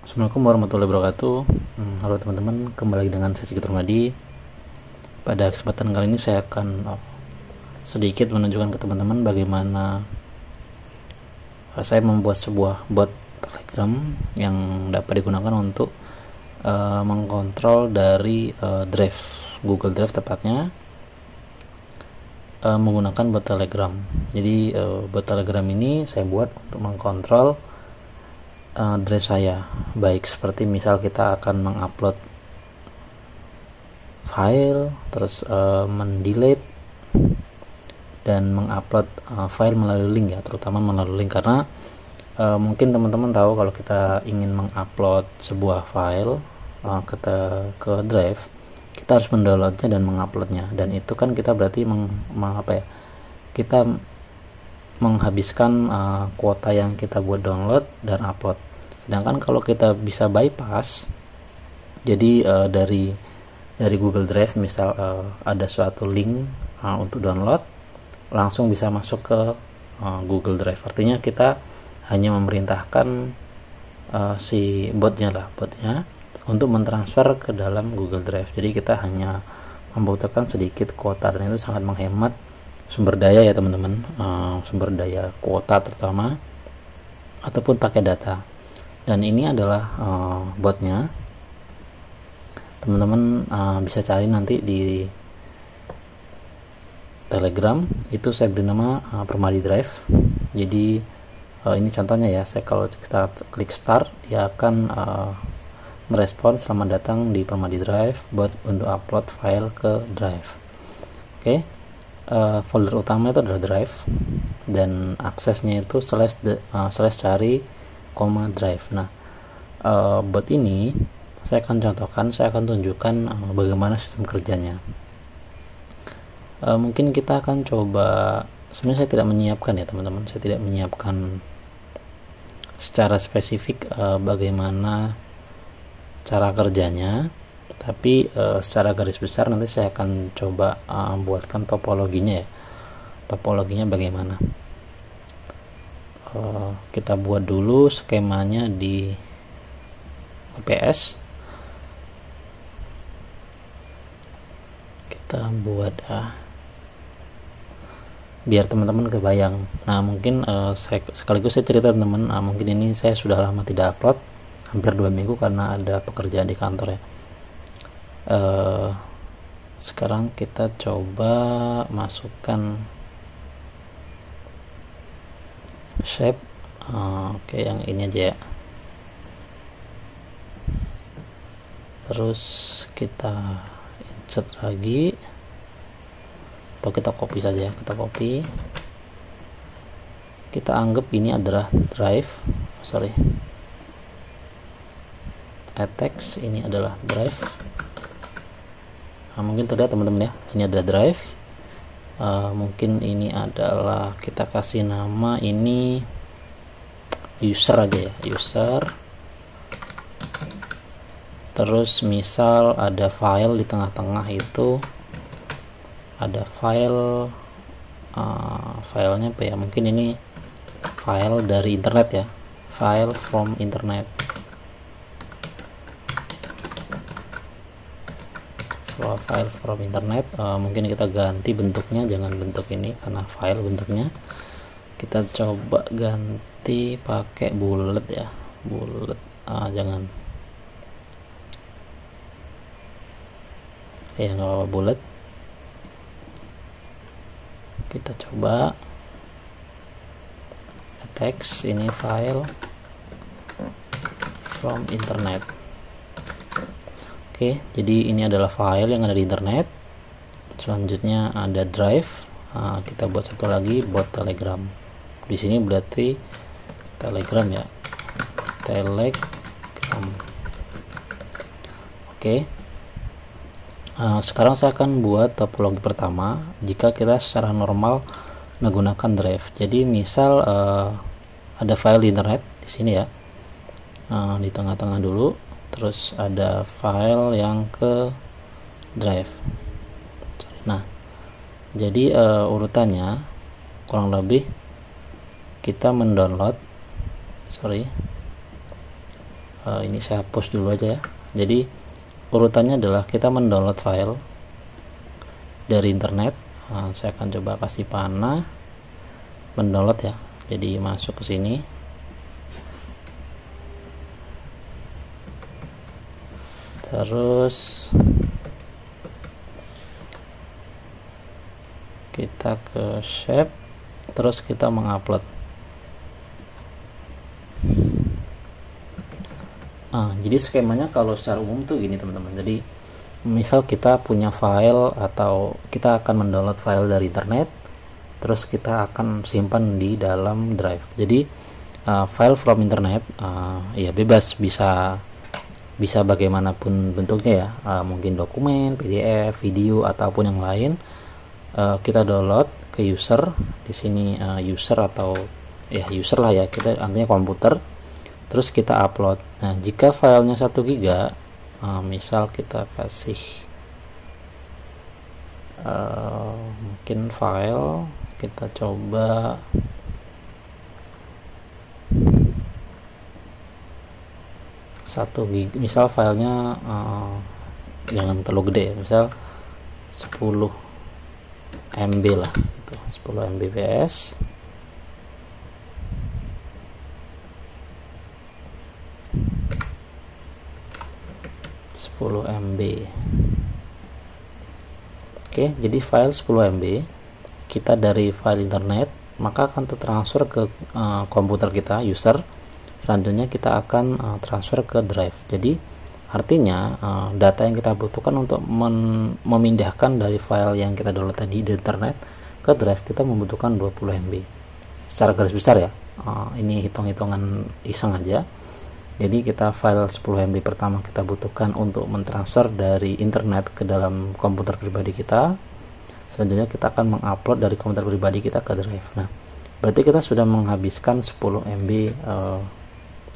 Assalamualaikum warahmatullahi wabarakatuh. Halo teman-teman, kembali lagi dengan saya Sigit Permadi. Pada kesempatan kali ini saya akan sedikit menunjukkan ke teman-teman bagaimana saya membuat sebuah bot Telegram yang dapat digunakan untuk mengkontrol dari Drive, Google Drive tepatnya, menggunakan bot Telegram. Jadi bot Telegram ini saya buat untuk mengkontrol drive saya, baik seperti misal kita akan mengupload file, terus mendelete dan mengupload file melalui link ya, terutama melalui link karena mungkin teman-teman tahu kalau kita ingin mengupload sebuah file ke drive, kita harus mendownloadnya dan menguploadnya, dan itu kan kita berarti kita menghabiskan kuota yang kita buat download dan upload. Sedangkan kalau kita bisa bypass, jadi dari Google Drive misal ada suatu link untuk download, langsung bisa masuk ke Google Drive. Artinya kita hanya memerintahkan si botnya untuk mentransfer ke dalam Google Drive. Jadi kita hanya membutuhkan sedikit kuota, dan itu sangat menghemat sumber daya ya teman-teman, sumber daya kuota terutama, ataupun pakai data. Dan ini adalah botnya, teman-teman bisa cari nanti di Telegram, itu saya beri nama Permadi Drive. Jadi ini contohnya ya, saya kalau kita klik start, dia akan merespon selamat datang di Permadi Drive, bot untuk upload file ke Drive. Oke. Folder utama itu adalah Drive, dan aksesnya itu slash cari drive. Nah, bot ini saya akan tunjukkan bagaimana sistem kerjanya. Mungkin kita akan coba, sebenarnya saya tidak menyiapkan ya teman-teman, saya tidak menyiapkan secara spesifik bagaimana cara kerjanya, tapi secara garis besar nanti saya akan coba buatkan topologinya ya, topologinya bagaimana. Kita buat dulu skemanya di WPS. Kita buat biar teman-teman kebayang. Nah, mungkin sekaligus saya cerita teman-teman, mungkin ini saya sudah lama tidak upload, hampir 2 minggu karena ada pekerjaan di kantor ya. Sekarang kita coba masukkan shape. Oke, yang ini aja ya. Terus kita insert lagi, atau kita copy saja, kita anggap ini adalah drive, text ini adalah drive. Mungkin terlihat teman-teman ya, ini adalah drive. Mungkin ini adalah, kita kasih nama ini user aja ya, user. Terus misal ada file di tengah-tengah, itu ada filenya apa ya, mungkin ini file dari internet ya, file from internet. File from internet, mungkin kita ganti bentuknya, jangan bentuk ini karena file bentuknya, kita coba ganti pakai bullet ya, jangan ya, nggak apa-apa bullet. Kita coba text, ini file from internet. Oke, jadi ini adalah file yang ada di internet. Selanjutnya ada drive. Kita buat satu lagi, bot Telegram. Di sini berarti Telegram ya, Telegram. Oke. Sekarang saya akan buat topologi pertama jika kita secara normal menggunakan drive. Jadi misal ada file di internet di sini ya, di tengah-tengah dulu, terus ada file yang ke drive. Nah, jadi urutannya kurang lebih kita mendownload ini saya hapus dulu aja ya. Jadi urutannya adalah kita mendownload file dari internet. Saya akan coba kasih panah mendownload ya. Jadi masuk ke sini, terus kita ke shape, terus kita mengupload. Jadi skemanya kalau secara umum tuh gini teman-teman. Jadi misal kita punya file atau kita akan mendownload file dari internet, terus kita akan simpan di dalam drive. Jadi file from internet ya bebas, bisa bagaimanapun bentuknya ya, mungkin dokumen, PDF, video ataupun yang lain. Kita download ke user di sini, user atau ya user lah ya, kita artinya komputer, terus kita upload. Nah jika filenya 1 GB, misal kita kasih mungkin file, kita coba satu gig, misal filenya jangan terlalu gede ya, misal 10 MB lah gitu, 10 Mbps. Oke, jadi file 10 MB kita dari file internet, maka akan tertransfer ke komputer kita, user. Selanjutnya kita akan transfer ke drive. Jadi artinya data yang kita butuhkan untuk memindahkan dari file yang kita download tadi di internet ke drive, kita membutuhkan 20 MB secara garis besar ya. Ini hitung-hitungan iseng aja. Jadi kita file 10 MB pertama kita butuhkan untuk mentransfer dari internet ke dalam komputer pribadi kita. Selanjutnya kita akan mengupload dari komputer pribadi kita ke drive. Nah, berarti kita sudah menghabiskan 20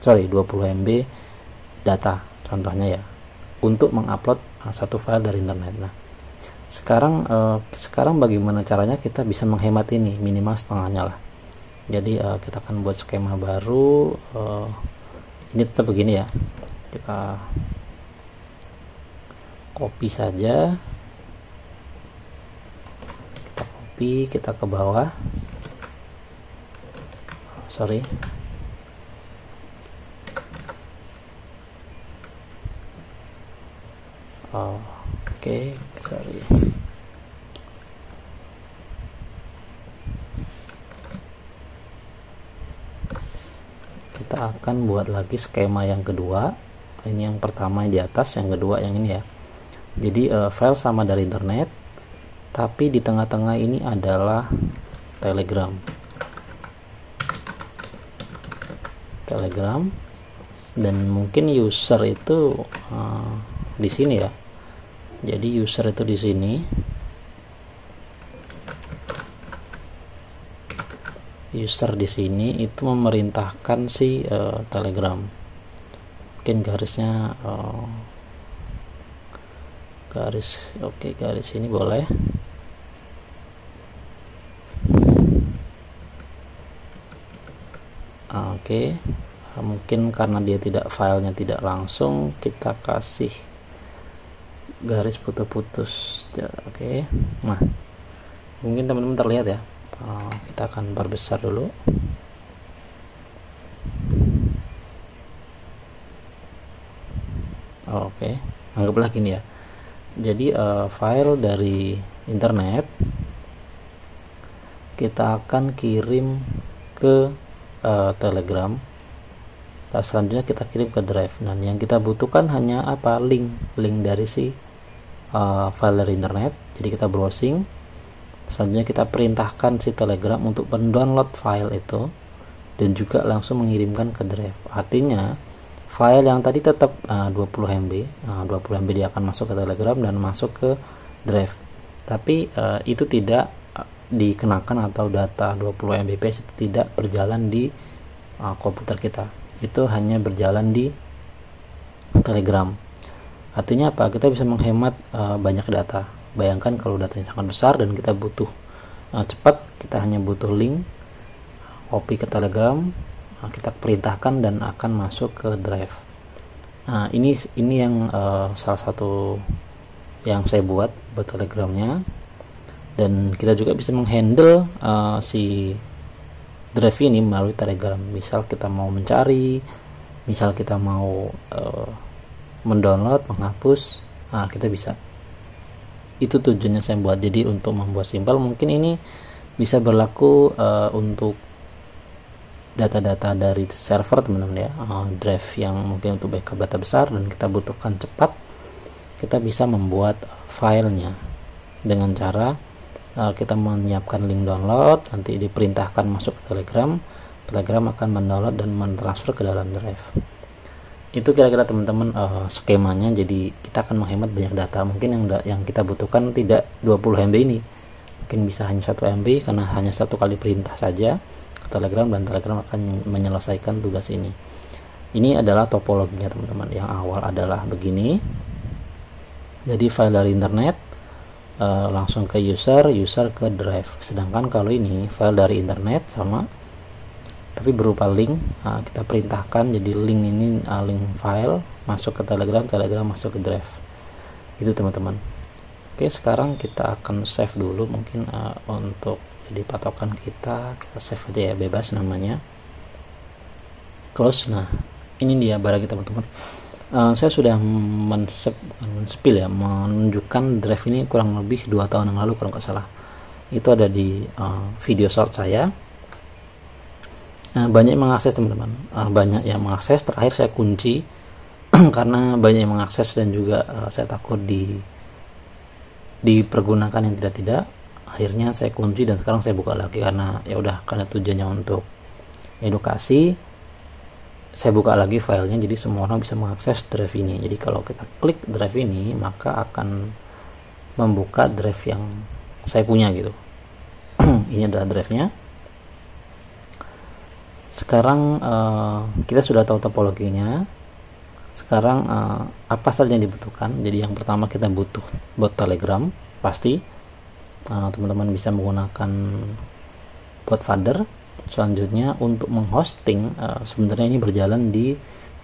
MB data contohnya ya, untuk mengupload satu file dari internet. Nah, sekarang bagaimana caranya kita bisa menghemat ini minimal setengahnya lah. Jadi kita akan buat skema baru. Ini tetap begini ya, kita copy saja, kita ke bawah, kita akan buat lagi skema yang kedua. Ini yang pertama di atas, yang kedua yang ini ya. Jadi file sama dari internet, tapi di tengah-tengah ini adalah Telegram, dan mungkin user itu di sini ya. Jadi user itu di sini, itu memerintahkan si Telegram. Mungkin garisnya garis ini boleh. Mungkin karena dia filenya tidak langsung, kita kasih garis putus-putus ya. Nah mungkin teman-teman terlihat ya. Kita akan perbesar dulu. Anggaplah gini ya. Jadi file dari internet kita akan kirim ke Telegram. Selanjutnya kita kirim ke drive. Dan yang kita butuhkan hanya apa? Link dari si file dari internet. Jadi kita browsing. Selanjutnya kita perintahkan si Telegram untuk mendownload file itu dan juga langsung mengirimkan ke drive. Artinya file yang tadi tetap 20 MB dia akan masuk ke Telegram dan masuk ke drive. Tapi itu tidak dikenakan, atau data 20 Mbps itu tidak berjalan di komputer kita. Itu hanya berjalan di Telegram. Artinya apa? Kita bisa menghemat banyak data. Bayangkan kalau datanya sangat besar dan kita butuh cepat, kita hanya butuh link, copy ke Telegram, kita perintahkan dan akan masuk ke drive. Nah, ini yang salah satu yang saya buat Telegramnya, dan kita juga bisa menghandle si drive ini melalui Telegram. Misal kita mau mencari, misal kita mau mendownload, menghapus, nah kita bisa. Itu tujuannya saya buat. Jadi untuk membuat simpel, mungkin ini bisa berlaku untuk data-data dari server teman-teman ya, drive yang mungkin untuk backup data besar dan kita butuhkan cepat, kita bisa membuat filenya dengan cara kita menyiapkan link download, nanti diperintahkan masuk ke Telegram akan mendownload dan mentransfer ke dalam drive. Itu kira-kira teman-teman skemanya. Jadi kita akan menghemat banyak data. Mungkin yang kita butuhkan tidak 20 MB ini, mungkin bisa hanya 1 MB karena hanya satu kali perintah saja ke Telegram dan Telegram akan menyelesaikan tugas ini. Ini adalah topologinya teman-teman. Yang awal adalah begini. Jadi file dari internet langsung ke user ke drive. Sedangkan kalau ini file dari internet sama tapi berupa link, kita perintahkan jadi link ini link file masuk ke Telegram masuk ke drive. Itu teman-teman. Oke, sekarang kita akan save dulu mungkin untuk jadi patokan kita save aja ya, bebas namanya, close. Nah, ini dia barang kita teman-teman. Saya sudah menunjukkan drive ini kurang lebih 2 tahun yang lalu kalau nggak salah. Itu ada di video short saya. Banyak yang mengakses teman-teman, banyak yang mengakses. Terakhir saya kunci karena banyak yang mengakses dan juga saya takut dipergunakan yang tidak. Akhirnya saya kunci dan sekarang saya buka lagi karena ya udah, karena tujuannya untuk edukasi. Saya buka lagi filenya jadi semua orang bisa mengakses drive ini. Jadi kalau kita klik drive ini maka akan membuka drive yang saya punya gitu. Ini adalah drive-nya. Sekarang kita sudah tahu topologinya. Sekarang apa saja yang dibutuhkan. Jadi yang pertama kita butuh bot Telegram, pasti teman-teman bisa menggunakan bot Father. Selanjutnya untuk menghosting, sebenarnya ini berjalan di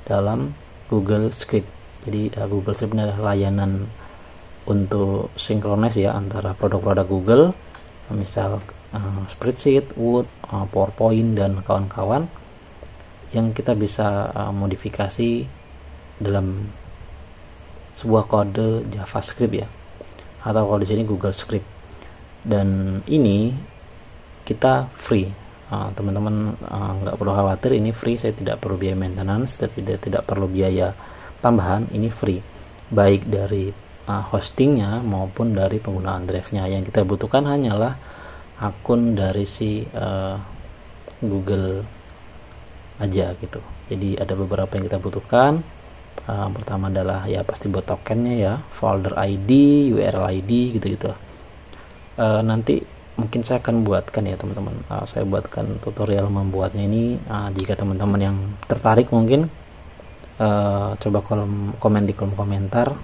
dalam Google Script. Jadi Google Script ini adalah layanan untuk sinkronis ya antara produk-produk Google, misal spreadsheet, Word, PowerPoint dan kawan-kawan, yang kita bisa modifikasi dalam sebuah kode JavaScript ya, atau kalau di sini Google Script. Dan ini kita free. Teman-teman nggak perlu khawatir, ini free. Saya tidak perlu biaya maintenance, tidak perlu biaya tambahan. Ini free, baik dari hostingnya maupun dari penggunaan drive-nya. Yang kita butuhkan hanyalah akun dari si Google aja gitu. Jadi ada beberapa yang kita butuhkan. Pertama adalah ya pasti buat tokennya ya, folder ID, URL ID gitu-gitu. Nanti mungkin saya akan buatkan ya teman-teman, saya buatkan tutorial membuatnya ini. Jika teman-teman yang tertarik mungkin coba komen di kolom komentar.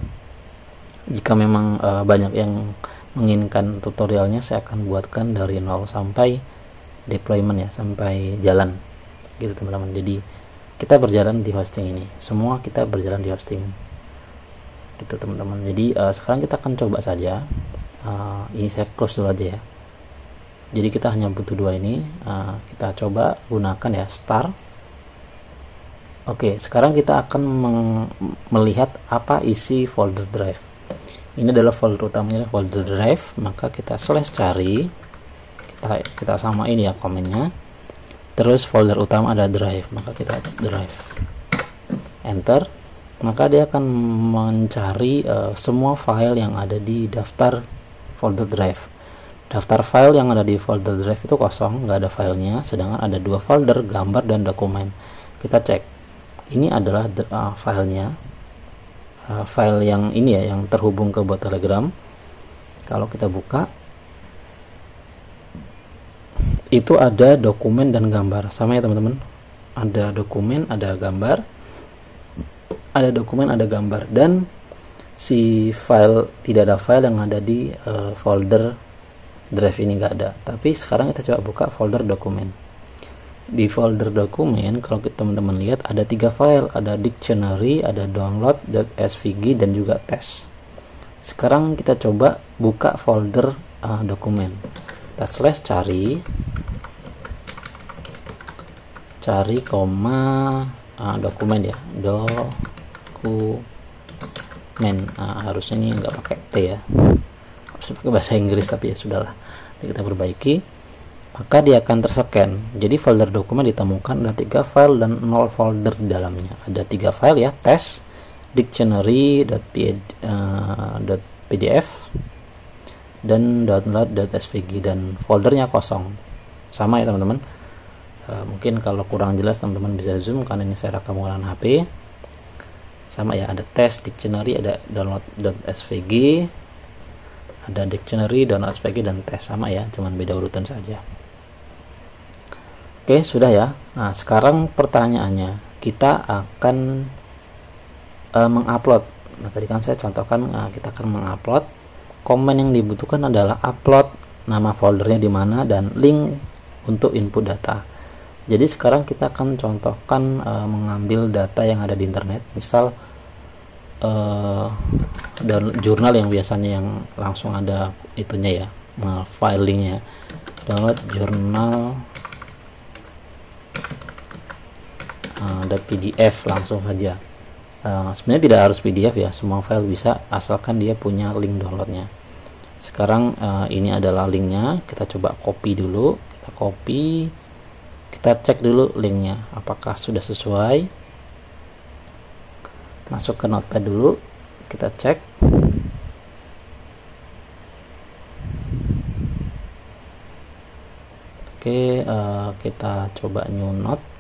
Jika memang banyak yang menginginkan tutorialnya, saya akan buatkan dari 0 sampai deployment ya, sampai jalan gitu teman-teman. Jadi kita berjalan di hosting ini, semua kita berjalan di hosting gitu teman-teman. Jadi sekarang kita akan coba saja. Ini saya close dulu aja ya. Jadi kita hanya butuh 2 ini. Kita coba gunakan ya, start. Oke, sekarang kita akan melihat apa isi folder drive. Ini adalah folder utamanya, folder drive. Maka kita slash cari, kita samain ya komennya. Terus folder utama ada drive, maka kita drive, enter. Maka dia akan mencari semua file yang ada di daftar folder drive. Daftar file yang ada di folder drive itu kosong, nggak ada filenya, sedangkan ada 2 folder, gambar dan dokumen. Kita cek, ini adalah filenya, file yang ini ya, yang terhubung ke bot Telegram. Kalau kita buka, itu ada dokumen dan gambar, sama ya teman-teman. Ada dokumen, ada gambar, ada dokumen, ada gambar, dan si file, tidak ada file yang ada di folder drive ini, nggak ada. Tapi sekarang kita coba buka folder dokumen. di folder dokumen, kalau teman-teman lihat ada 3 file, ada dictionary, ada download.svg, dan juga test. Sekarang kita coba buka folder dokumen. Kita slash cari dokumen ya, dokumen. Harusnya ini nggak pakai T ya, harus pakai bahasa Inggris, tapi ya sudahlah, nanti kita perbaiki. Maka dia akan terscan. Jadi folder dokumen ditemukan ada 3 file dan 0 folder di dalamnya. Ada 3 file ya, test, dictionary.pdf, dan download.svg, dan foldernya kosong. Sama ya teman-teman. Mungkin kalau kurang jelas teman-teman bisa zoom karena ini saya rekam menggunakan HP. Sama ya, ada test, dictionary, ada download.svg, ada dictionary, download.svg, dan test. Sama ya, cuman beda urutan saja. Oke, sudah ya. Nah, sekarang pertanyaannya, kita akan mengupload. Nah, tadi kan saya contohkan, kita akan mengupload. Komen yang dibutuhkan adalah upload, nama foldernya di mana, dan link untuk input data. Jadi sekarang kita akan contohkan mengambil data yang ada di internet. Misal dan jurnal yang biasanya yang langsung ada itunya ya, filingnya. Download jurnal .pdf langsung saja. Sebenarnya tidak harus PDF ya, semua file bisa asalkan dia punya link downloadnya. Sekarang ini adalah linknya, kita coba copy dulu, kita cek dulu linknya apakah sudah sesuai. Masuk ke notepad dulu, kita cek. Oke, kita coba new note.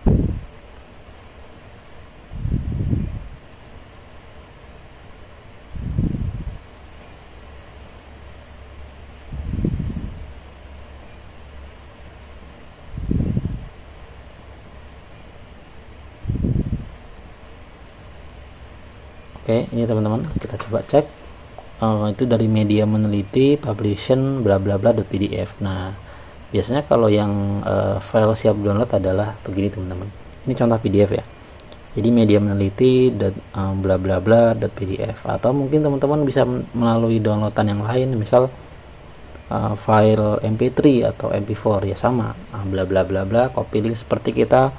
Oke, ini teman-teman, kita coba cek. Itu dari media meneliti publication bla bla bla .pdf. Nah, biasanya kalau yang file siap download adalah begini teman-teman. Ini contoh PDF ya. Jadi media meneliti bla bla bla .pdf, atau mungkin teman-teman bisa melalui downloadan yang lain, misal file MP3 atau MP4 ya, sama bla bla bla bla, copy link seperti kita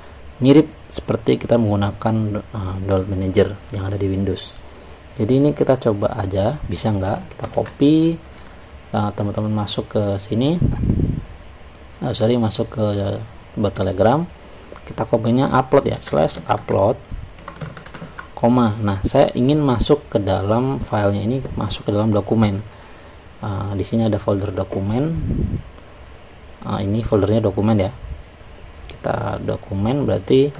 mirip seperti kita menggunakan download manager yang ada di Windows. Jadi ini kita coba aja bisa nggak, kita copy. Teman-teman masuk ke sini, masuk ke bot Telegram, kita copy-nya upload ya, slash upload, koma. Nah, saya ingin masuk ke dalam filenya ini, masuk ke dalam dokumen. Di sini ada folder dokumen. Ini foldernya dokumen ya. Kita dokumen berarti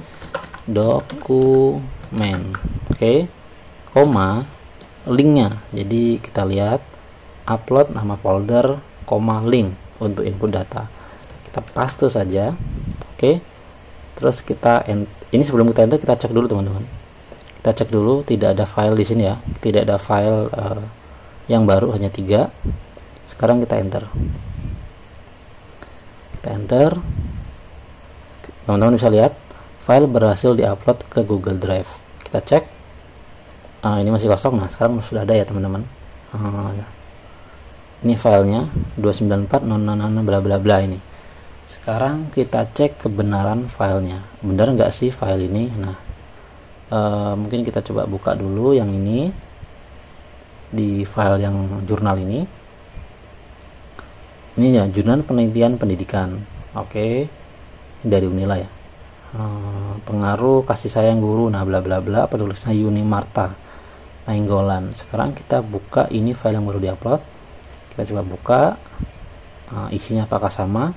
dokumen. Oke. Koma linknya. Jadi kita lihat upload nama folder, koma link untuk input data. Kita paste saja. Oke. Terus kita ini sebelum kita enter, kita cek dulu teman-teman. Kita cek dulu tidak ada file di sini ya. Tidak ada file yang baru, hanya 3. Sekarang kita enter. Kita enter. Teman-teman bisa lihat file berhasil diupload ke Google Drive. Kita cek. Ini masih kosong. Nah, sekarang sudah ada ya teman-teman. Ini filenya 294 bla bla bla ini. Sekarang kita cek kebenaran filenya. Benar nggak sih file ini? Nah, mungkin kita coba buka dulu yang ini di file yang jurnal ini. Ini ya, jurnal penelitian pendidikan. Oke. Dari Unila ya. Pengaruh kasih sayang guru, nah bla bla bla, penulisnya Yuni Marta Nainggolan. Sekarang kita buka ini file yang baru diupload. Kita coba buka, isinya apakah sama.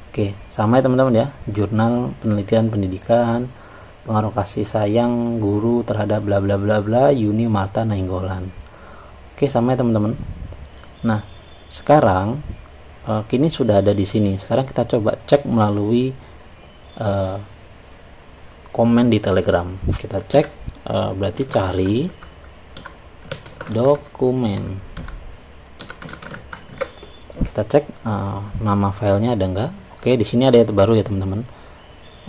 Oke, sama ya teman-teman ya. Jurnal penelitian pendidikan, pengaruh kasih sayang guru terhadap bla bla bla bla, Yuni Marta Nainggolan. Oke, sama ya teman-teman. Nah, sekarang kini sudah ada di sini. Sekarang kita coba cek melalui komen di Telegram. Kita cek, berarti cari dokumen. kita cek nama filenya ada enggak. Oke, di sini ada yang terbaru ya teman-teman,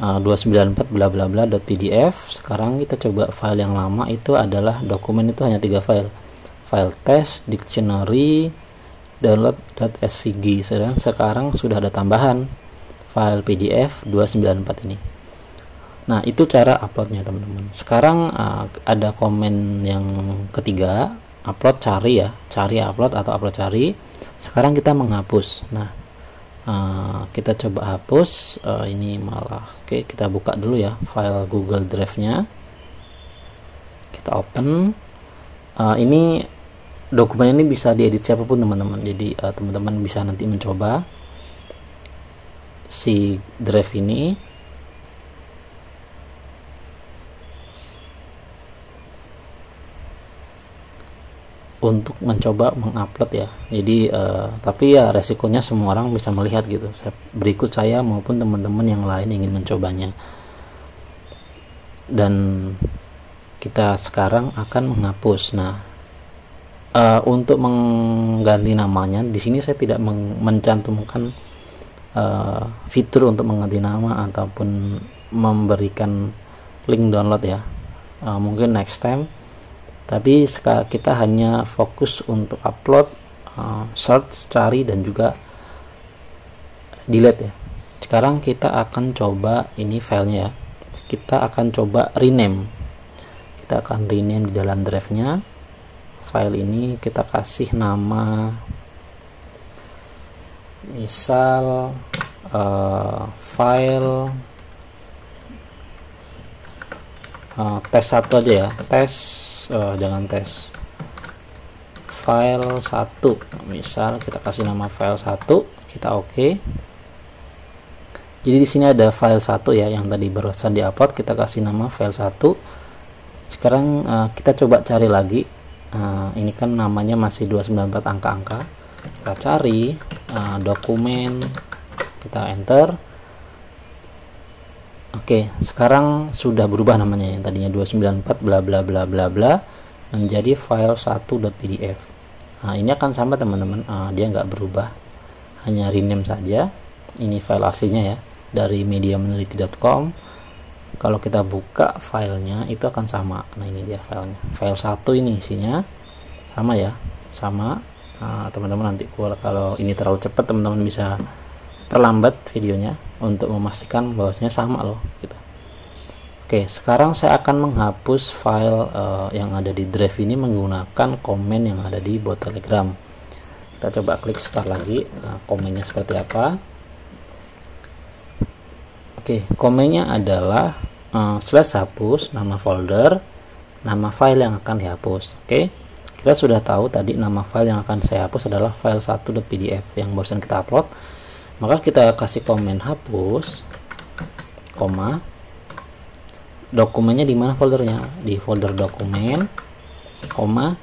294 bla bla bla .pdf. Sekarang kita coba file yang lama, itu adalah dokumen itu hanya 3 file test, dictionary, download.svg. Sedang sekarang sudah ada tambahan file pdf 294 ini. Nah, itu cara uploadnya teman-teman. Sekarang ada komen yang ketiga, upload cari ya, cari upload atau upload cari. Sekarang kita menghapus. Nah, kita coba hapus. Ini malah oke, kita buka dulu ya file Google Drive-nya, kita open. Ini dokumen ini bisa diedit siapapun teman-teman, jadi teman-teman bisa nanti mencoba si drive ini. Untuk mencoba mengupload ya, jadi tapi ya resikonya semua orang bisa melihat gitu, berikut saya maupun teman-teman yang lain ingin mencobanya. Dan kita sekarang akan menghapus. Nah, untuk mengganti namanya, di sini saya tidak mencantumkan fitur untuk mengganti nama ataupun memberikan link download ya, mungkin next time. Tapi kita hanya fokus untuk upload, search, cari, dan juga delete ya. Sekarang kita akan coba ini filenya ya. Kita akan coba rename. Kita akan rename di dalam drive-nya. File ini kita kasih nama, misal file tes 1 aja ya, jangan tes, file 1 misal kita kasih nama file 1, kita oke. Jadi di sini ada file 1 ya, yang tadi barusan diupload, kita kasih nama file 1. Sekarang kita coba cari lagi. Ini kan namanya masih 294 angka-angka. Kita cari dokumen, kita enter. Oke, sekarang sudah berubah namanya, yang tadinya 294 bla bla bla bla bla menjadi file 1.pdf. Nah, ini akan sama teman-teman, dia nggak berubah, hanya rename saja. Ini file aslinya ya, dari mediameneliti.com. Kalau kita buka filenya itu akan sama. Nah, ini dia filenya, file 1 ini isinya sama ya, sama. Teman-teman nanti kalau ini terlalu cepat, teman-teman bisa terlambat videonya untuk memastikan bahwasanya sama loh gitu. Oke, sekarang saya akan menghapus file yang ada di drive ini menggunakan komen yang ada di bot Telegram. Kita coba klik start lagi. Komennya seperti apa? Oke, komennya adalah slash hapus, nama folder, nama file yang akan dihapus. Oke, kita sudah tahu tadi nama file yang akan saya hapus adalah file 1.pdf yang barusan kita upload. Maka kita kasih komen hapus, koma, dokumennya di mana foldernya, di folder dokumen, koma,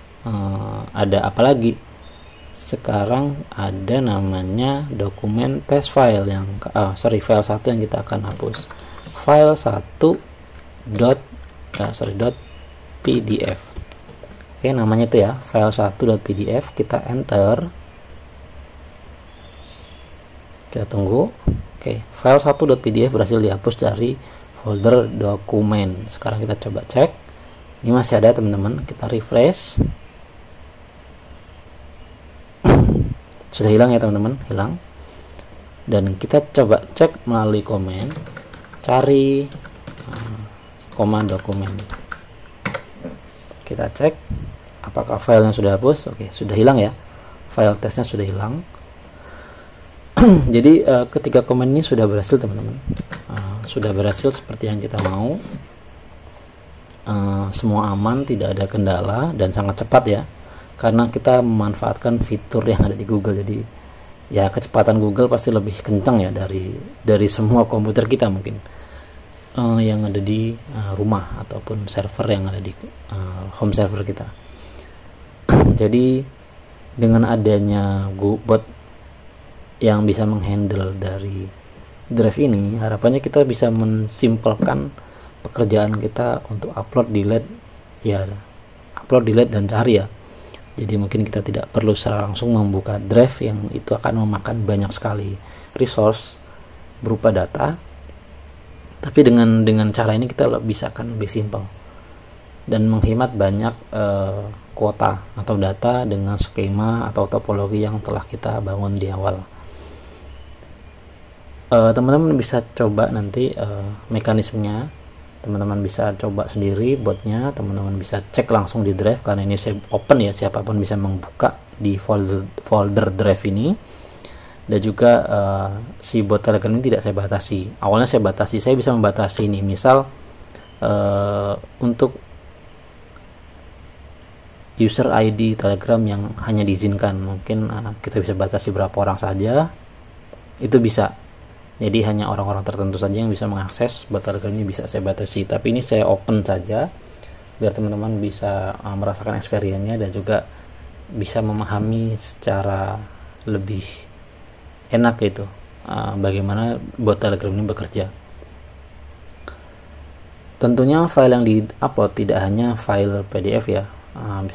ada apa lagi? Sekarang ada namanya dokumen test file yang file 1 yang kita akan hapus, file 1 .pdf. Oke, namanya itu ya, file 1.pdf. Kita enter. Kita tunggu. Oke, file 1.pdf berhasil dihapus dari folder dokumen. Sekarang kita coba cek. Ini masih ada teman-teman. Kita refresh. Sudah hilang ya teman-teman, hilang. Dan kita coba cek melalui komen. Cari koma dokumen. Kita cek apakah filenya sudah hapus. Oke, sudah hilang ya. File tesnya sudah hilang. Jadi ketiga komen ini sudah berhasil teman-teman, sudah berhasil seperti yang kita mau. Semua aman, tidak ada kendala, dan sangat cepat ya, karena kita memanfaatkan fitur yang ada di Google. Jadi ya kecepatan Google pasti lebih kencang ya dari semua komputer kita mungkin yang ada di rumah ataupun server yang ada di home server kita. Jadi dengan adanya bot yang bisa menghandle dari drive ini, harapannya kita bisa mensimpelkan pekerjaan kita untuk upload, delete ya, upload, delete, dan cari ya. Jadi mungkin kita tidak perlu secara langsung membuka drive yang itu akan memakan banyak sekali resource berupa data. Tapi dengan cara ini kita bisa akan lebih simpel dan menghemat banyak kuota atau data dengan skema atau topologi yang telah kita bangun di awal. Teman-teman bisa coba nanti mekanismenya, teman-teman bisa coba sendiri botnya, teman-teman bisa cek langsung di drive karena ini saya open ya, siapapun bisa membuka di folder drive ini. Dan juga si bot Telegram ini tidak saya batasi. Awalnya saya bisa membatasi ini, misal untuk user ID Telegram yang hanya diizinkan, mungkin kita bisa batasi berapa orang saja, itu bisa. Jadi hanya orang-orang tertentu saja yang bisa mengakses bot Telegram ini, bisa saya batasi. Tapi ini saya open saja biar teman-teman bisa merasakan experience-nya dan juga bisa memahami secara lebih enak gitu bagaimana bot Telegram ini bekerja. Tentunya file yang di-upload tidak hanya file PDF ya,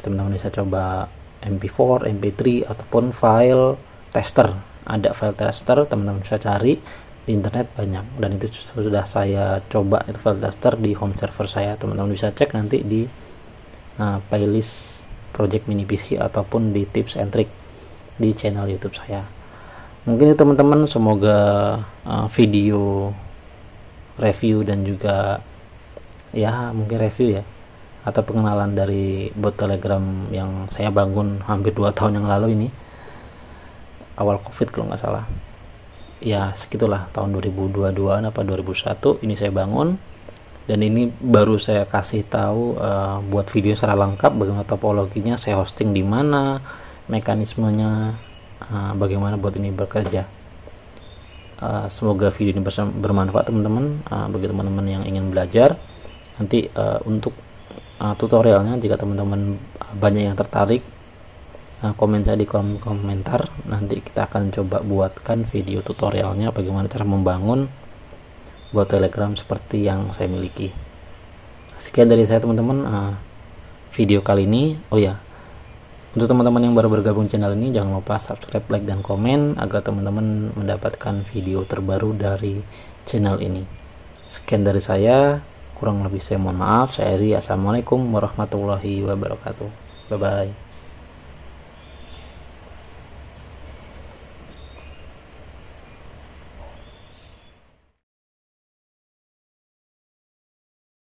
teman-teman bisa coba MP4, MP3 ataupun file tester. Ada file tester, teman-teman bisa cari di internet banyak, dan itu sudah saya coba, itu file tester di home server saya. Teman-teman bisa cek nanti di playlist Project Mini PC ataupun di tips and trick di channel YouTube saya. Mungkin itu teman-teman, semoga video review dan juga ya mungkin review ya atau pengenalan dari bot Telegram yang saya bangun hampir 2 tahun yang lalu ini, awal COVID kalau nggak salah ya, segitulah tahun 2022 apa 2001 ini saya bangun. Dan ini baru saya kasih tahu buat video secara lengkap bagaimana topologinya, saya hosting di mana, mekanismenya, bagaimana bot ini bekerja. Semoga video ini bermanfaat teman-teman, bagi teman-teman yang ingin belajar. Nanti untuk tutorialnya, jika teman-teman banyak yang tertarik, komen saya di kolom komentar, nanti kita akan coba buatkan video tutorialnya bagaimana cara membangun bot Telegram seperti yang saya miliki. Sekian dari saya teman-teman video kali ini. Oh ya, untuk teman-teman yang baru bergabung channel ini, jangan lupa subscribe, like, dan komen agar teman-teman mendapatkan video terbaru dari channel ini. Sekian dari saya, kurang lebih saya mohon maaf. Saya Eri, assalamualaikum warahmatullahi wabarakatuh. Bye bye.